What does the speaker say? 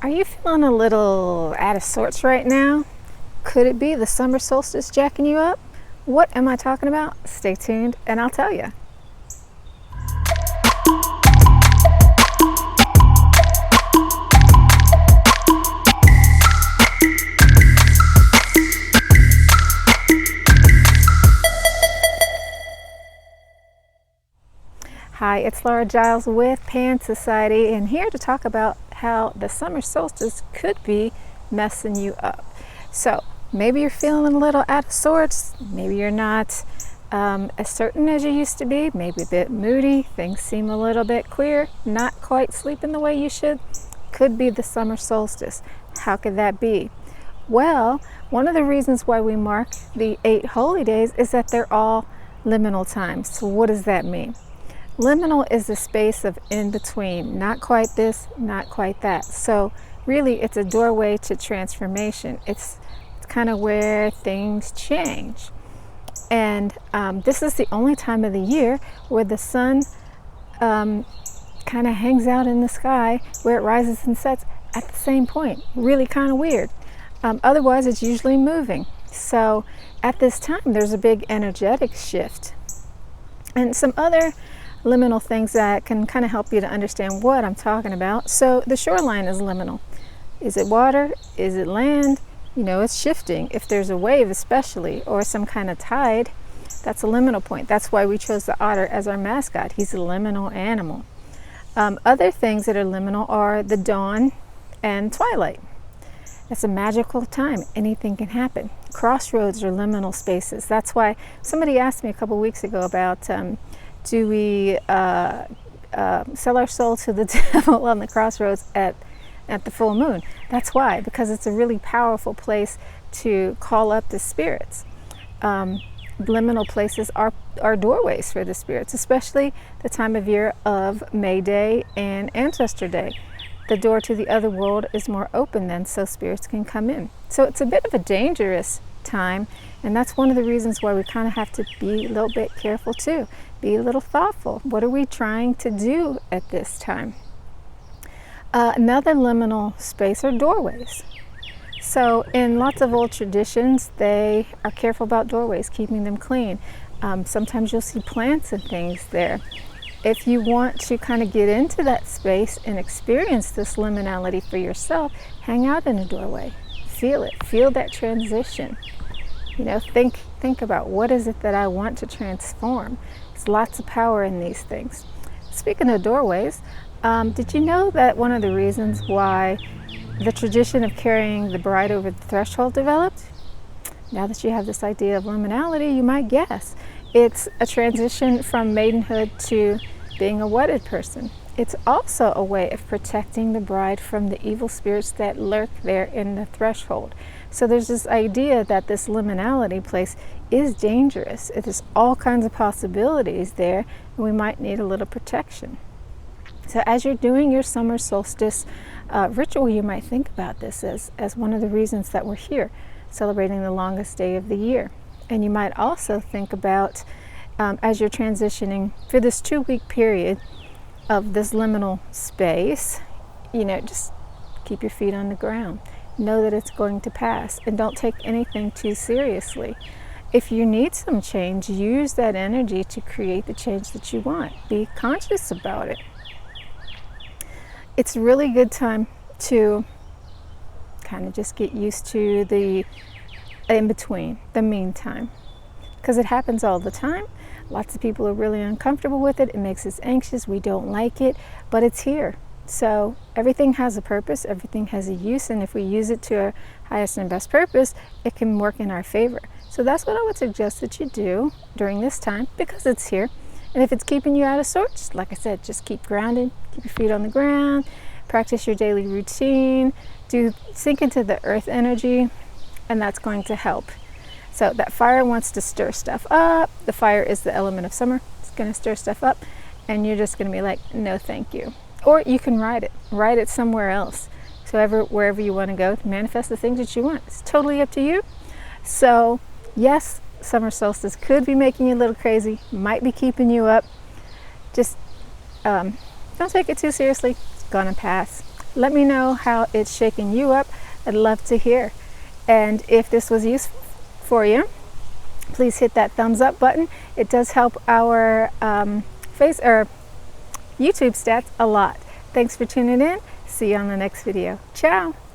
Are you feeling a little out of sorts right now? Could it be the summer solstice jacking you up? What am I talking about? Stay tuned and I'll tell you. Hi, it's Laura Giles with Pan Society, and here to talk about how the summer solstice could be messing you up. So maybe you're feeling a little out of sorts, maybe you're not as certain as you used to be, maybe a bit moody, things seem a little bit queer, not quite sleeping the way you should. Could be the summer solstice. How could that be? Well, one of the reasons why we mark the 8 holy days is that they're all liminal times. So what does that mean? Liminal is the space of in between, not quite this, not quite that. So really it's a doorway to transformation. It's kind of where things change. And this is the only time of the year where the sun kind of hangs out in the sky, where it rises and sets at the same point. Really kind of weird. Otherwise it's usually moving. So at this time there's a big energetic shift. And some other liminal things that can kind of help you to understand what I'm talking about. So the shoreline is liminal. Is it water? Is it land? You know, it's shifting. If there's a wave especially, or some kind of tide, that's a liminal point. That's why we chose the otter as our mascot. He's a liminal animal. Other things that are liminal are the dawn and twilight. It's a magical time. Anything can happen. Crossroads are liminal spaces. That's why somebody asked me a couple weeks ago about do we sell our soul to the devil on the crossroads at the full moon? That's why, because it's a really powerful place to call up the spirits. Liminal places are doorways for the spirits, especially the time of year of May Day and Ancestor Day. The door to the other world is more open then, so spirits can come in. So it's a bit of a dangerous time, and that's one of the reasons why we kind of have to be a little bit careful too. Be a little thoughtful. What are we trying to do at this time? Another liminal space are doorways. So in lots of old traditions, they are careful about doorways, keeping them clean. Sometimes you'll see plants and things there. If you want to kind of get into that space and experience this liminality for yourself, hang out in a doorway. Feel it. Feel that transition. You know, think about what is it that I want to transform. There's lots of power in these things. Speaking of doorways, did you know that one of the reasons why the tradition of carrying the bride over the threshold developed? Now that you have this idea of liminality, you might guess. It's a transition from maidenhood to being a wedded person. It's also a way of protecting the bride from the evil spirits that lurk there in the threshold. So there's this idea that this liminality place is dangerous. There's all kinds of possibilities there, and we might need a little protection. So as you're doing your summer solstice ritual, you might think about this as one of the reasons that we're here, celebrating the longest day of the year. And you might also think about, as you're transitioning for this 2-week period of this liminal space, you know, just keep your feet on the ground. Know that it's going to pass, and don't take anything too seriously. If you need some change, use that energy to create the change that you want. Be conscious about it. It's a really good time to kind of just get used to the in-between, the meantime, because it happens all the time. Lots of people are really uncomfortable with it. It makes us anxious. We don't like it, but it's here. So everything has a purpose, everything has a use, and if we use it to our highest and best purpose, it can work in our favor. So that's what I would suggest that you do during this time, because it's here. And if it's keeping you out of sorts, like I said, just keep grounded, keep your feet on the ground, practice your daily routine, sink into the earth energy, and that's going to help. So that fire wants to stir stuff up. The fire is the element of summer. It's going to stir stuff up, and you're just going to be like, no thank you. Or you can ride it somewhere else. So wherever you want to go to manifest the things that you want. It's totally up to you. So yes, summer solstice could be making you a little crazy, might be keeping you up. Just don't take it too seriously. It's gonna pass. Let me know how it's shaking you up. I'd love to hear. And if this was useful for you, please hit that thumbs up button. It does help our YouTube stats a lot. Thanks for tuning in. See you on the next video. Ciao.